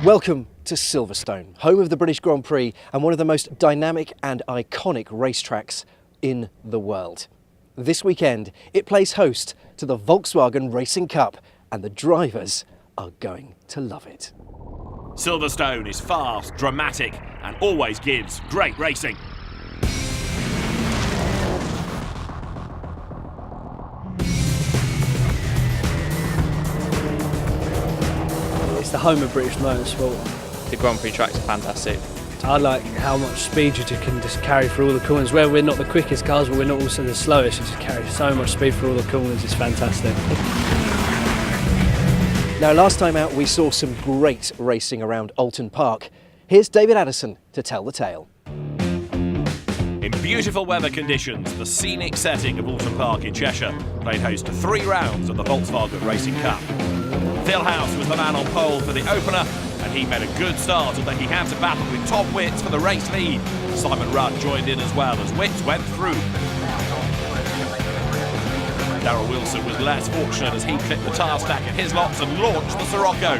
Welcome to Silverstone, home of the British Grand Prix and one of the most dynamic and iconic racetracks in the world. This weekend, it plays host to the Volkswagen Racing Cup, and the drivers are going to love it. Silverstone is fast, dramatic, and always gives great racing. It's the home of British motorsport. The Grand Prix tracks are fantastic. I like how much speed you can just carry through all the corners. Where we're not the quickest cars, but we're not also the slowest. You just carry so much speed through all the corners. It's fantastic. Now, last time out, we saw some great racing around Oulton Park. Here's David Addison to tell the tale. In beautiful weather conditions, the scenic setting of Oulton Park in Cheshire played host to 3 rounds of the Volkswagen Racing Cup. Phil House was the man on pole for the opener, and he made a good start, although he had to battle with Tom Witts for the race lead. Simon Rudd joined in as well as Witts went through. Darrell Wilson was less fortunate as he clipped the tyre stack at his lots and launched the Sirocco.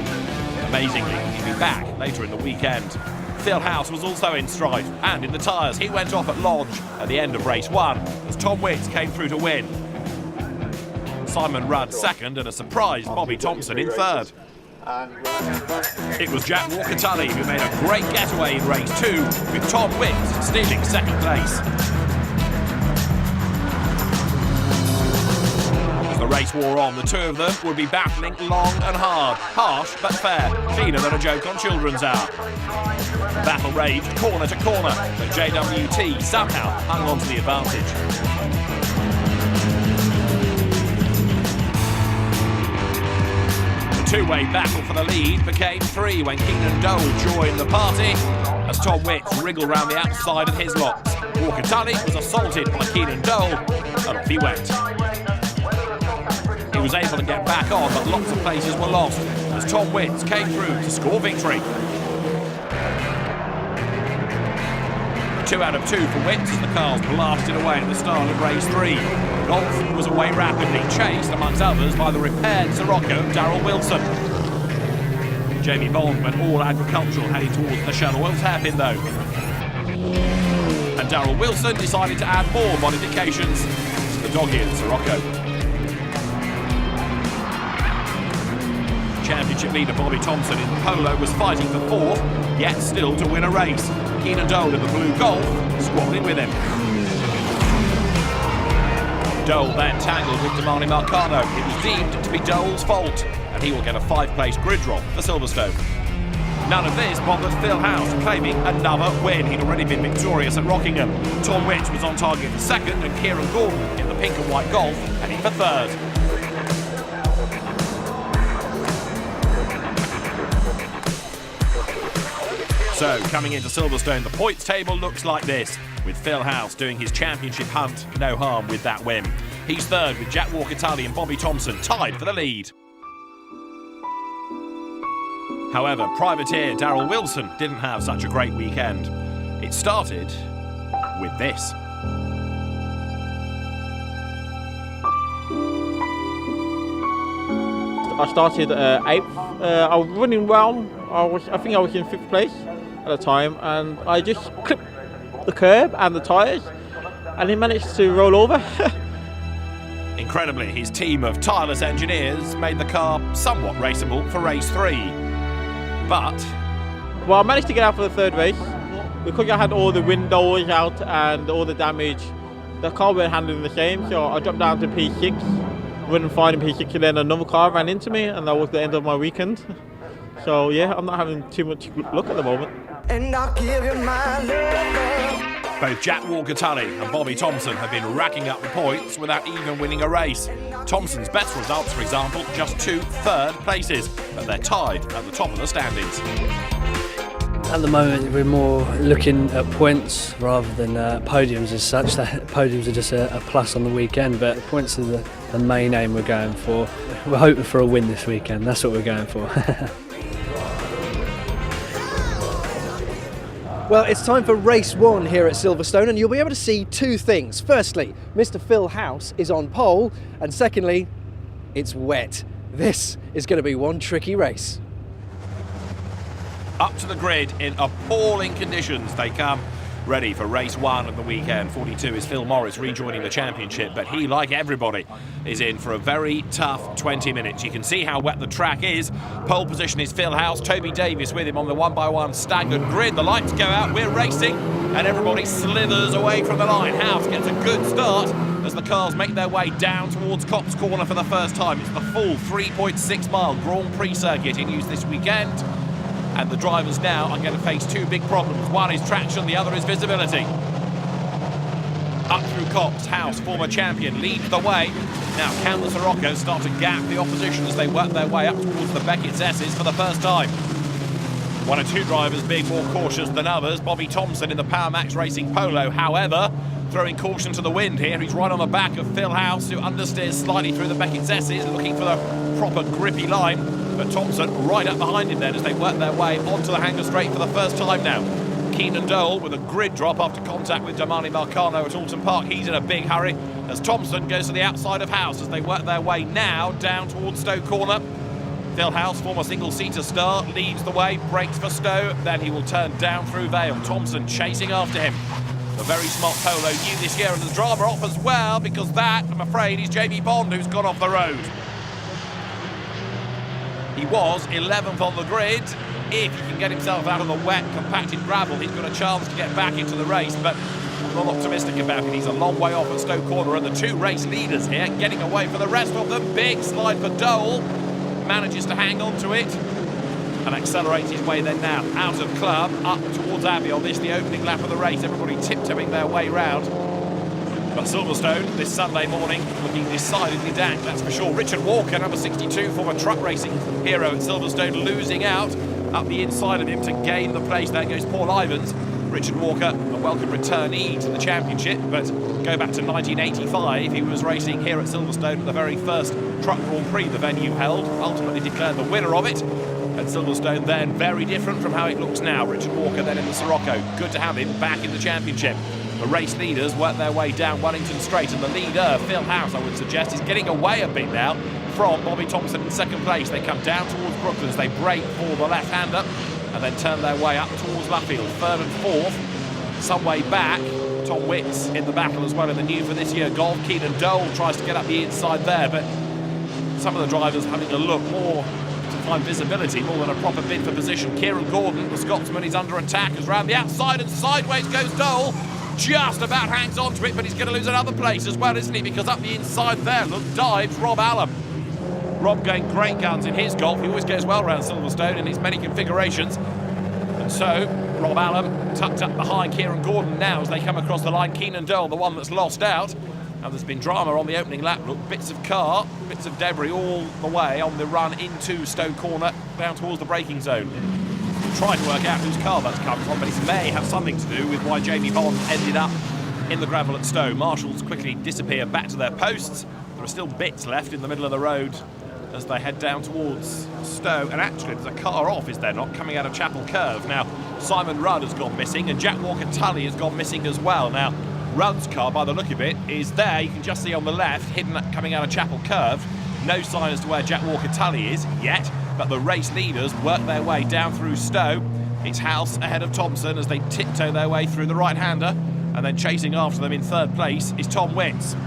Amazingly, he'd be back later in the weekend. Phil House was also in strife, and in the tyres he went off at Lodge at the end of race 1 as Tom Witts came through to win. Simon Rudd second, and a surprise Bobby Thompson in third. It was Jack Walker-Tully who made a great getaway in race 2, with Tom Witts stealing second place. As the race wore on, the two of them would be battling long and hard, harsh but fair, cleaner than a joke on Children's Hour. Battle raged corner to corner, but JWT somehow hung on to the advantage. Two-way battle for the lead became 3 when Keenan Dole joined the party as Tom Witts wriggled round the outside of his lots. Walker-Tully was assaulted by Keenan Dole and off he went. He was able to get back on, but lots of places were lost as Tom Witts came through to score victory. 2 out of 2 for Witts as the cars blasted away at the start of race 3. Golf was away rapidly, chased amongst others by the repaired Sirocco of Darrell Wilson. Jamie Bond went all agricultural, heading towards the shuttle hairpin though. And Darrell Wilson decided to add more modifications to the dog-eared Sirocco. Championship leader Bobby Thompson in the Polo was fighting for 4th, yet still to win a race. Keenan Dole in the blue Golf squabbling with him. Dole then tangled with Damani Marcano. It was deemed to be Dole's fault, and he will get a 5-place grid drop for Silverstone. None of this bothered Phil House, claiming another win. He'd already been victorious at Rockingham. Tom Witts was on target for 2nd, and Kieran Gordon in the pink and white Golf heading for 3rd. So, coming into Silverstone, the points table looks like this, with Phil House doing his championship hunt no harm with that win. He's 3rd with Jack Walker-Tully and Bobby Thompson tied for the lead. However, privateer Darrell Wilson didn't have such a great weekend. It started with this. I started 8th. I was running well. I think I was in 5th place at the time, and I just clipped the curb and the tyres, and he managed to roll over. Incredibly, his team of tireless engineers made the car somewhat raceable for race 3. But well, I managed to get out for the 3rd race because I had all the windows out and all the damage. The car weren't handling the same, so I dropped down to P6, running fine in P6, and then another car ran into me, and that was the end of my weekend. So yeah, I'm not having too much luck at the moment. And I'll give you my love. Both Jack Walker-Tully and Bobby Thompson have been racking up the points without even winning a race. Thompson's best results, for example, just 2 3rd places, but they're tied at the top of the standings. At the moment, we're more looking at points rather than podiums as such. That podiums are just a plus on the weekend, but points are the main aim we're going for. We're hoping for a win this weekend. That's what we're going for. Well, it's time for race 1 here at Silverstone, and you'll be able to see 2 things. Firstly, Mr. Phil House is on pole, and secondly, it's wet. This is going to be one tricky race. up to the grid in appalling conditions. They come ready for race 1 of the weekend. 42 is Phil Morris rejoining the championship, but he, like everybody, is in for a very tough 20 minutes. You can see how wet the track is. Pole position is Phil House, Toby Davis with him on the 1x1 staggered grid. The lights go out, we're racing, and everybody slithers away from the line. House gets a good start as the cars make their way down towards Copse Corner for the first time. It's the full 3.6 mile Grand Prix circuit in use this weekend. And the drivers now are going to face 2 big problems. One is traction, the other is visibility. Up through Copse, House, former champion, leads the way. Now can the Siroccos start to gap the opposition as they work their way up towards the Beckett's S's for the first time. 1 or 2 drivers being more cautious than others. Bobby Thompson in the Power Max Racing Polo, however, throwing caution to the wind here. He's right on the back of Phil House, who understeers slightly through the Beckett's S's, looking for the proper grippy line. But Thompson right up behind him then as they work their way onto the hanger straight for the first time now. Keenan Dole with a grid drop after contact with Damani Marcano at Oulton Park. He's in a big hurry as Thompson goes to the outside of House as they work their way now down towards Stowe Corner. Phil House, former single-seater star, leads the way, brakes for Stowe, then he will turn down through Vale. Thompson chasing after him. The very smart Polo new this year, and the drama off as well, because that, I'm afraid, is Jamie Bond who's gone off the road. He was 11th on the grid. If he can get himself out of the wet, compacted gravel, he's got a chance to get back into the race, but I'm not optimistic about it. He's a long way off at Stowe Corner, and the 2 race leaders here getting away for the rest of them. Big slide for Dole. Manages to hang on to it and accelerates his way then now out of club, up towards Abbey on this, the opening lap of the race. Everybody tiptoeing their way round. But Silverstone this Sunday morning looking decidedly dank, that's for sure. Richard Walker, number 62, former truck racing hero at Silverstone, losing out up the inside of him to gain the place. There goes Paul Ivans. Richard Walker, a welcome returnee to the championship, but go back to 1985, he was racing here at Silverstone at the very first Truck Grand Prix the venue held, ultimately declared the winner of it. And Silverstone then very different from how it looks now. Richard Walker then in the Sirocco. Good to have him back in the championship. The race leaders work their way down Wellington Straight, and the leader, Phil House, I would suggest, is getting away a bit now from Bobby Thompson in second place. They come down towards Brooklands, they break for the left-hander, and then turn their way up towards Luffield. 3rd and 4th, some way back. Tom Witts in the battle as well in the new for this year golf. Keenan Dole tries to get up the inside there, but some of the drivers having a look more to find visibility more than a proper bid for position. Kieran Gordon, the Scotsman, is under attack as round the outside and sideways goes Dole. Just about hangs on to it, but he's going to lose another place as well, isn't he? Because up the inside there, look, dives Rob Allam. Rob going great guns in his golf. He always goes well around Silverstone in his many configurations. And so, Rob Allam tucked up behind Kieran Gordon now as they come across the line. Keenan Dole, the one that's lost out. And there's been drama on the opening lap. Look, bits of car, bits of debris all the way on the run into Stowe Corner, down towards the braking zone. Trying to work out whose car that's come from, but it may have something to do with why Jamie Bond ended up in the gravel at Stowe. Marshals quickly disappear back to their posts. There are still bits left in the middle of the road as they head down towards Stowe. And actually, there's a car off, is there not, coming out of Chapel Curve. Now, Simon Rudd has gone missing, and Jack Walker-Tully has gone missing as well. Now, Rudd's car, by the look of it, is there. You can just see on the left, hidden coming out of Chapel Curve. No sign as to where Jack Walker-Tully is yet. But the race leaders work their way down through Stowe. It's House ahead of Thompson as they tiptoe their way through the right-hander. And then chasing after them in 3rd place is Tom Witts.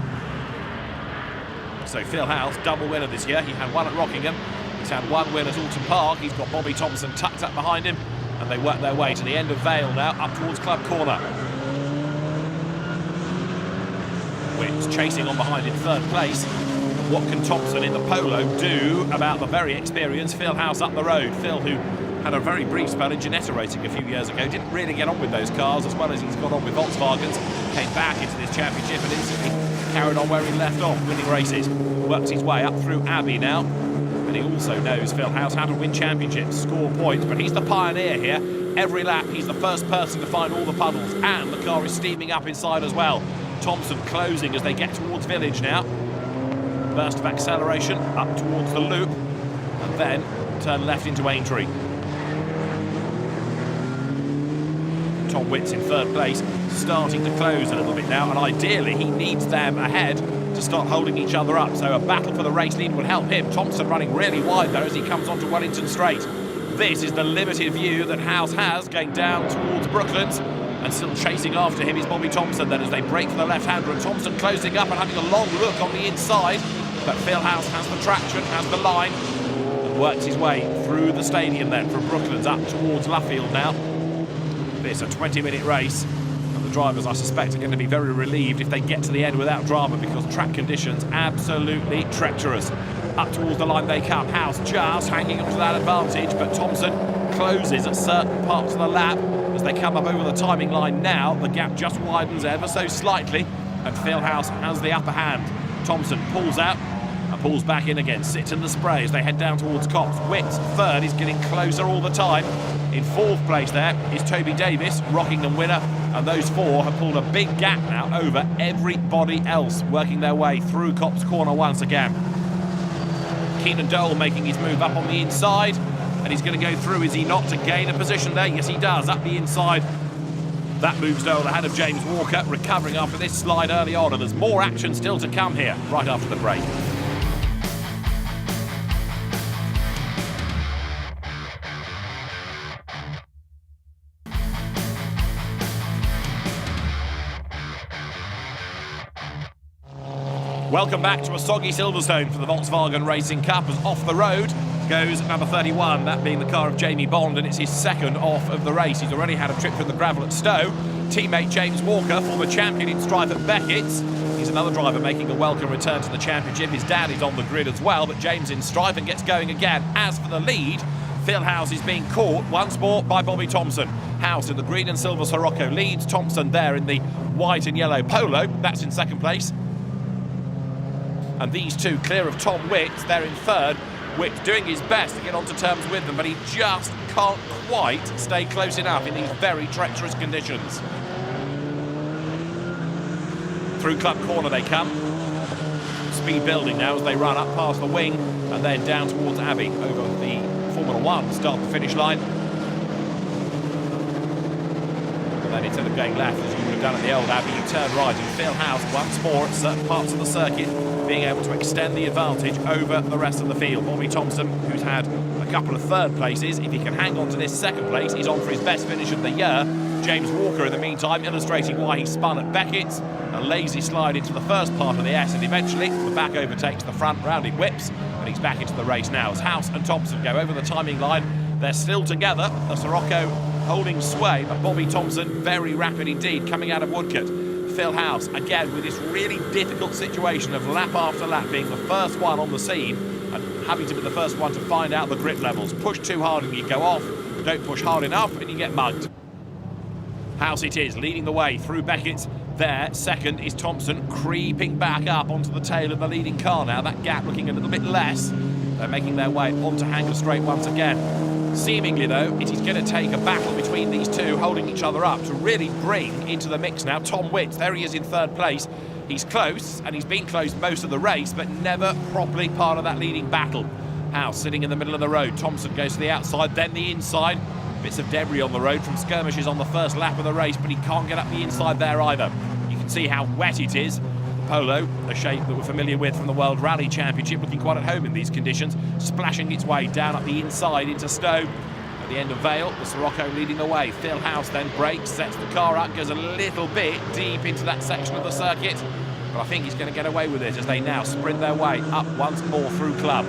So Phil House, double winner this year. He had 1 at Rockingham. He's had 1 win at Oulton Park. He's got Bobby Thompson tucked up behind him. And they work their way to the end of Vale now, up towards Club Corner. Witts chasing on behind in 3rd place. What can Thompson in the Polo do about the very experienced Phil House up the road? Phil, who had a very brief spell in Ginetta racing a few years ago, didn't really get on with those cars as well as he's got on with Volkswagens. Came back into this championship and instantly carried on where he left off, winning races. Works his way up through Abbey now. And he also knows, Phil House, how to win championships, score points. But he's the pioneer here. Every lap, he's the first person to find all the puddles. And the car is steaming up inside as well. Thompson closing as they get towards Village now. Burst of acceleration up towards the loop and then turn left into Aintree. Tom Witts in 3rd place, starting to close a little bit now, and ideally he needs them ahead to start holding each other up, so a battle for the race lead would help him. Thompson running really wide though as he comes onto Wellington Straight. this is the limited view that House has going down towards Brooklands. And still chasing after him is Bobby Thompson then as they break for the left-hander, and Thompson closing up and having a long look on the inside. But Phil House has the traction, has the line, and works his way through the stadium then from Brooklands up towards Luffield now. It's a 20-minute race, and the drivers, I suspect, are going to be very relieved if they get to the end without drama, because track conditions absolutely treacherous. Up towards the line they come. House just hanging on to that advantage, but Thompson closes at certain parts of the lap. As they come up over the timing line now, the gap just widens ever so slightly, and Phil House has the upper hand. Thompson pulls out and pulls back in again, sits in the spray as they head down towards Cops. Wicks, third, is getting closer all the time. In fourth place there is Toby Davis, Rockingham winner, and those four have pulled a big gap now over everybody else, working their way through Cops Corner once again. Keenan Dole making his move up on the inside, and he's going to go through, is he not, to gain a position there? Yes, he does, up the inside. That moves Dole ahead of James Walker, recovering after this slide early on, and there's more action still to come here, right after the break. Welcome back to a soggy Silverstone for the Volkswagen Racing Cup, as off the road goes number 31, that being the car of Jamie Bond, and it's his second off of the race. He's already had a trip through the gravel at Stowe. Teammate James Walker, former champion in strife at Beckett's. He's another driver making a welcome return to the championship. His dad is on the grid as well, but James in strife and gets going again. As for the lead, Phil House is being caught once more by Bobby Thompson. House in the green and silver Sirocco leads. Thompson there in the white and yellow Polo, that's in second place. And these two clear of Tom Wicks, they're in third. Wicks doing his best to get onto terms with them, but he just can't quite stay close enough in these very treacherous conditions. Through Club Corner they come. Speed building now as they run up past the wing and then down towards Abbey over the Formula 1 start the finish line. And then instead of going left as you would have done at the old Abbey, you turn right, and Phil House once more at certain parts of the circuit being able to extend the advantage over the rest of the field. Bobby Thompson, who's had a couple of third places, if he can hang on to this second place, he's on for his best finish of the year. James Walker, in the meantime, illustrating why he spun at Beckett's. A lazy slide into the first part of the S, and eventually the back overtakes the front, round it whips, and he's back into the race now as House and Thompson go over the timing line. They're still together, the Sirocco holding sway, but Bobby Thompson very rapid indeed coming out of Woodcote. Phil House, again, with this really difficult situation of lap after lap being the first one on the scene and having to be the first one to find out the grip levels. Push too hard and you go off, don't push hard enough and you get mugged. House it is, leading the way through Beckett's. There, second is Thompson, creeping back up onto the tail of the leading car now. That gap looking a little bit less. They're making their way onto Hanger Straight once again. Seemingly, though, it is going to take a battle between these two, holding each other up to really bring into the mix now Tom Wicks. There he is in third place. He's close, and he's been close most of the race, but never properly part of that leading battle. House sitting in the middle of the road. Thompson goes to the outside, then the inside. Bits of debris on the road from skirmishes on the first lap of the race, but he can't get up the inside there either. You can see how wet it is. Polo, a shape that we're familiar with from the World Rally Championship, looking quite at home in these conditions, splashing its way down up the inside into Stowe. At the end of Vale, the Sirocco leading the way. Phil House then brakes, sets the car up, goes a little bit deep into that section of the circuit, but I think he's going to get away with it as they now sprint their way up once more through Club.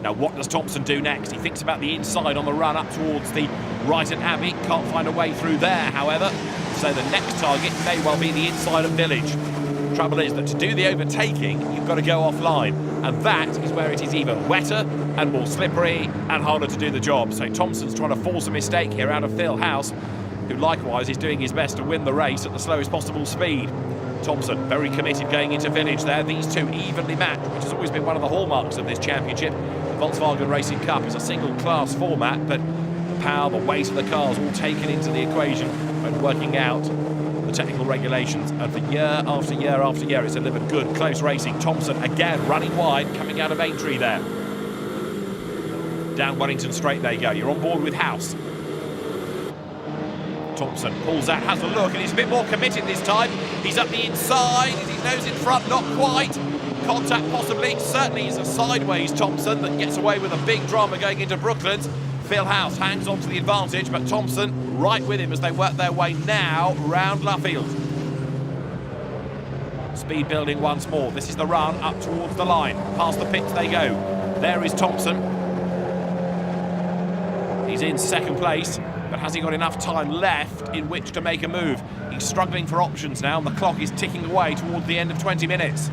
Now, what does Thompson do next? He thinks about the inside on the run up towards the right at Abbey. Can't find a way through there, however. So the next target may well be the inside of Village. Trouble is that to do the overtaking, you've got to go offline. And that is where it is even wetter and more slippery and harder to do the job. So Thompson's trying to force a mistake here out of Phil House, who likewise is doing his best to win the race at the slowest possible speed. Thompson, very committed going into Village there. These two evenly matched, which has always been one of the hallmarks of this championship. The Volkswagen Racing Cup is a single-class format, but the power, the weight of the cars all taken into the equation and working out the technical regulations. And for year after year after year, it's delivered good, close racing. Thompson, again, running wide, coming out of Aintree there. Down Wellington Straight they go. You're on board with House. Thompson pulls out, has a look, and he's a bit more committed this time. He's up the inside, is his nose in front? Not quite. Contact possibly, certainly he's a sideways Thompson that gets away with a big drama going into Brooklands. Phil House hangs on to the advantage, but Thompson right with him as they work their way now round Luffield. Speed building once more. This is the run up towards the line. Past the pits they go. There is Thompson. He's in second place, but has he got enough time left in which to make a move? He's struggling for options now, and the clock is ticking away towards the end of 20 minutes.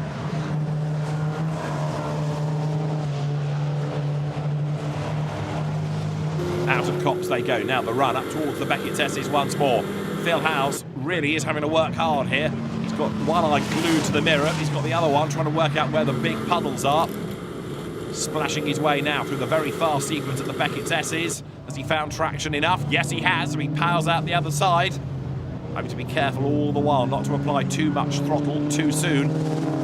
Out of Copse they go. Now the run up towards the Beckett's S's once more. Phil House really is having to work hard here. He's got one eye glued to the mirror. He's got the other one trying to work out where the big puddles are. Splashing his way now through the very fast sequence at the Beckett's S's. Has he found traction enough? Yes, he has. So he powers out the other side. Having to be careful all the while not to apply too much throttle too soon.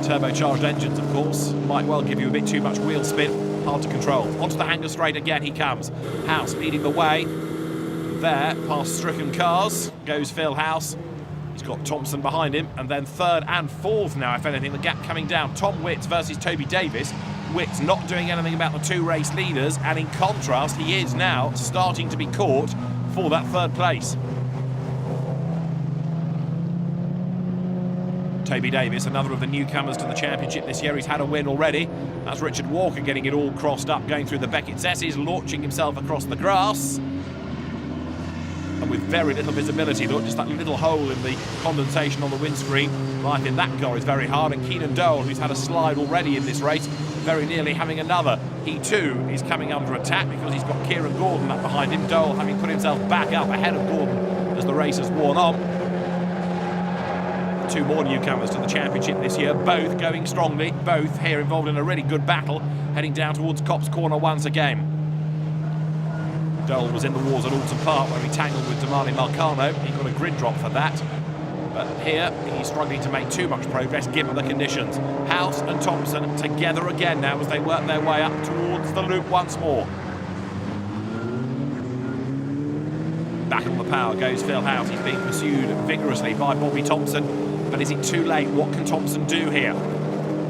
Turbocharged engines, of course, might well give you a bit too much wheel spin. Hard to control. Onto the hanger straight again he comes. House leading the way. There, past stricken cars, goes Phil House. He's got Thompson behind him, and then third and fourth now, if anything, the gap coming down. Tom Witts versus Toby Davis. Witts not doing anything about the two race leaders, and in contrast, he is now starting to be caught for that third place. Toby Davis, another of the newcomers to the championship this year. He's had a win already. That's Richard Walker getting it all crossed up, going through the Beckett's S's, launching himself across the grass. And with very little visibility, look, just that little hole in the condensation on the windscreen. Life in that car is very hard, and Keenan Dole, who's had a slide already in this race, very nearly having another. He too is coming under attack because he's got Kieran Gordon up behind him. Dole having put himself back up ahead of Gordon as the race has worn on. Two more newcomers to the championship this year, both going strongly, both here involved in a really good battle, heading down towards Copse Corner once again. Dole was in the wars at Oulton Park where he tangled with Damani Marcano. He got a grid drop for that. But here, he's struggling to make too much progress given the conditions. House and Thompson together again now as they work their way up towards the loop once more. Back on the power goes Phil House. He's being pursued vigorously by Bobby Thompson. But is it too late? What can Thompson do here?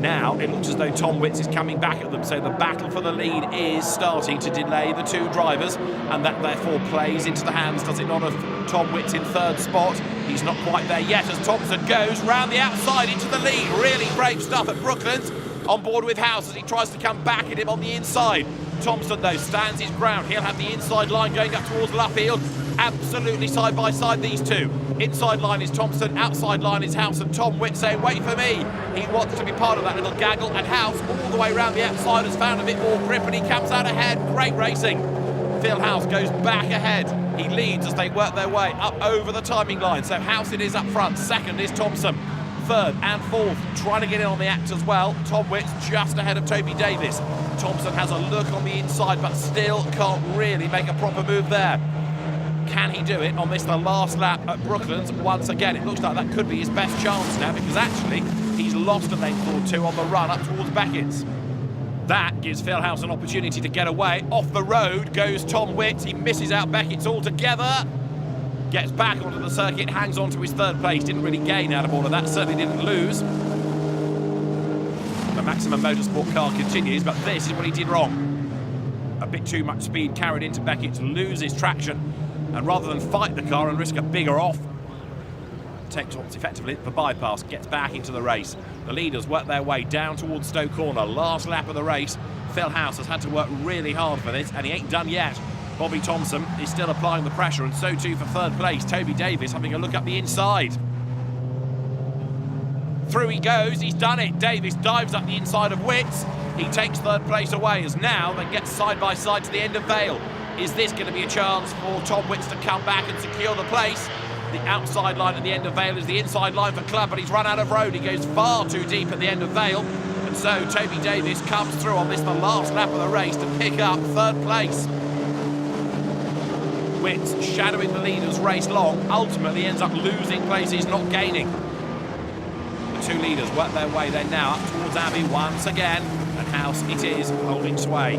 Now it looks as though Tom Witts is coming back at them, so the battle for the lead is starting to delay the two drivers, and that therefore plays into the hands, does it not, of Tom Witts in third spot. He's not quite there yet as Thompson goes round the outside into the lead. Really brave stuff at Brooklands. On board with House as he tries to come back at him on the inside. Thompson, though, stands his ground. He'll have the inside line going up towards Luffield. Absolutely side by side, these two. Inside line is Thompson, outside line is House, and Tom Witts saying, wait for me. He wants to be part of that little gaggle, and House, all the way around the outside, has found a bit more grip, and he comes out ahead. Great racing. Phil House goes back ahead. He leads as they work their way up over the timing line. So House it is up front. Second is Thompson. Third and fourth, trying to get in on the act as well. Tom Witts just ahead of Toby Davis. Thompson has a look on the inside, but still can't really make a proper move there. Can he do it on this, the last lap at Brooklands once again? It looks like that could be his best chance now, because actually he's lost a length or two on the run up towards Beckett's. That gives Phil House an opportunity to get away. Off the road goes Tom Witts. He misses out Beckett's altogether. Gets back onto the circuit, hangs on to his third place. Didn't really gain out of all of that, certainly didn't lose. The Maximum Motorsport car continues, but this is what he did wrong. A bit too much speed carried into Beckett's, loses traction, and rather than fight the car and risk a bigger off, takes what's effectively the bypass, gets back into the race. The leaders work their way down towards Stowe Corner. Last lap of the race. Phil House has had to work really hard for this, and he ain't done yet. Bobby Thompson is still applying the pressure, and so too for third place. Toby Davis having a look up the inside. Through he goes, he's done it. Davis dives up the inside of Witts. He takes third place away as now they get side by side to the end of Vale. Is this going to be a chance for Tom Witts to come back and secure the place? The outside line at the end of Vale is the inside line for Clubb, but he's run out of road. He goes far too deep at the end of Vale. And so Toby Davis comes through on this, the last lap of the race, to pick up third place. Witts shadowing the leaders race long, ultimately ends up losing places, not gaining. The two leaders work their way then now up towards Abbey once again, and House it is, holding sway.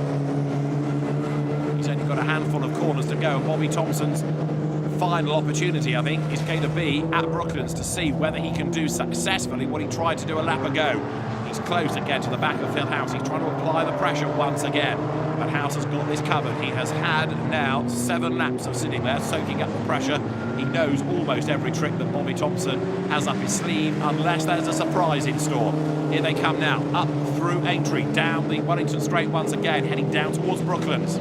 He's only got a handful of corners to go, and Bobby Thompson's final opportunity, I think, is going to be at Brooklands to see whether he can do successfully what he tried to do a lap ago. He's close again to the back of Phil House. He's trying to apply the pressure once again. But House has got this covered. He has had now 7 laps of sitting there, soaking up the pressure. He knows almost every trick that Bobby Thompson has up his sleeve, unless there's a surprise in store. Here they come now, up through Aintree, down the Wellington Straight once again, heading down towards Brooklands.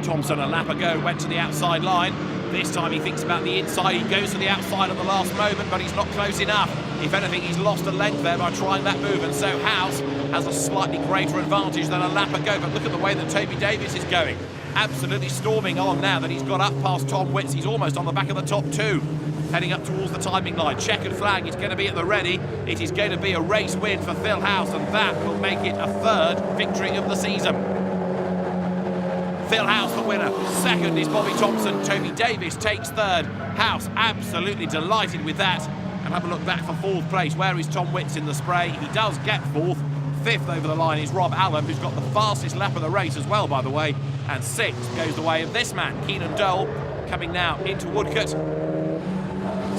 Thompson a lap ago went to the outside line. This time he thinks about the inside. He goes to the outside at the last moment, but he's not close enough. If anything, he's lost a length there by trying that move, and so House has a slightly greater advantage than a lap ago. But look at the way that Toby Davies is going. Absolutely storming on now that he's got up past Tom Witts. He's almost on the back of the top 2. Heading up towards the timing line. Checkered flag is going to be at the ready. It is going to be a race win for Phil House, and that will make it a 3rd victory of the season. Phil House the winner. 2nd is Bobby Thompson. Toby Davies takes 3rd. House absolutely delighted with that. And have a look back for 4th place. Where is Tom Witts in the spray? He does get 4th. 5th over the line is Rob Allen, who's got the fastest lap of the race as well, by the way. And 6th goes the way of this man, Keenan Dole, coming now into Woodcote.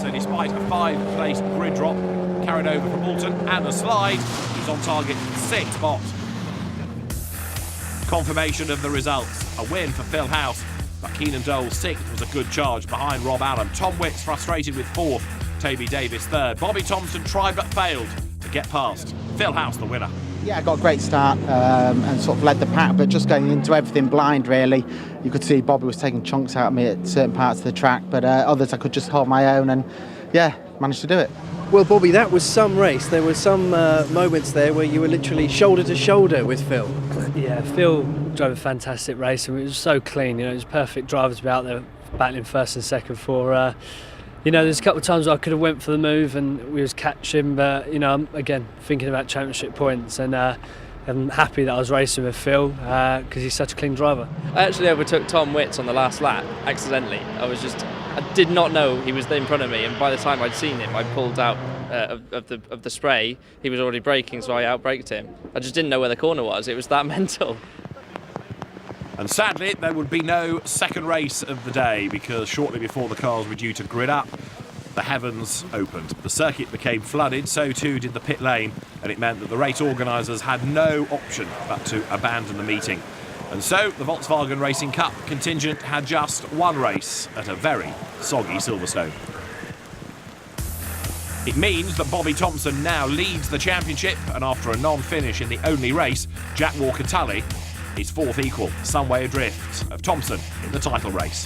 So despite a 5-place grid drop carried over from Oulton and a slide, he's on target 6th spot. Confirmation of the results. A win for Phil House, but Keenan Dole's 6th was a good charge behind Rob Allen. Tom Witts frustrated with 4th, Toby Davies 3rd. Bobby Thompson tried but failed to get past. Phil House the winner. Yeah, I got a great start and sort of led the pack, but just going into everything blind really. You could see Bobby was taking chunks out of me at certain parts of the track, but others I could just hold my own and yeah, managed to do it. Well, Bobby, that was some race. There were some moments there where you were literally shoulder to shoulder with Phil. Yeah, Phil drove a fantastic race, and it was so clean. You know, it was perfect drivers to be out there battling 1st and 2nd for. You know, there's a couple of times I could have went for the move and we was catching, but you know, I'm again thinking about championship points, and I'm happy that I was racing with Phil because he's such a clean driver. I actually overtook Tom Witts on the last lap accidentally. I did not know he was in front of me, and by the time I'd seen him, I pulled out of the spray. He was already braking, so I outbraked him. I just didn't know where the corner was. It was that mental. And sadly, there would be no 2nd race of the day, because shortly before the cars were due to grid up, the heavens opened. The circuit became flooded, so too did the pit lane, and it meant that the race organisers had no option but to abandon the meeting. And so the Volkswagen Racing Cup contingent had just 1 race at a very soggy Silverstone. It means that Bobby Thompson now leads the championship, and after a non-finish in the only race, Jack Walker-Tully is 4th equal, some way adrift of Thompson in the title race.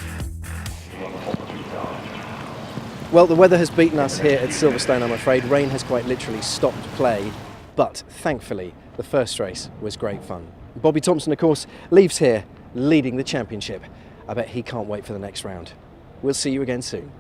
Well, the weather has beaten us here at Silverstone, I'm afraid. Rain has quite literally stopped play, but thankfully the first race was great fun. Bobby Thompson, of course, leaves here leading the championship. I bet he can't wait for the next round. We'll see you again soon.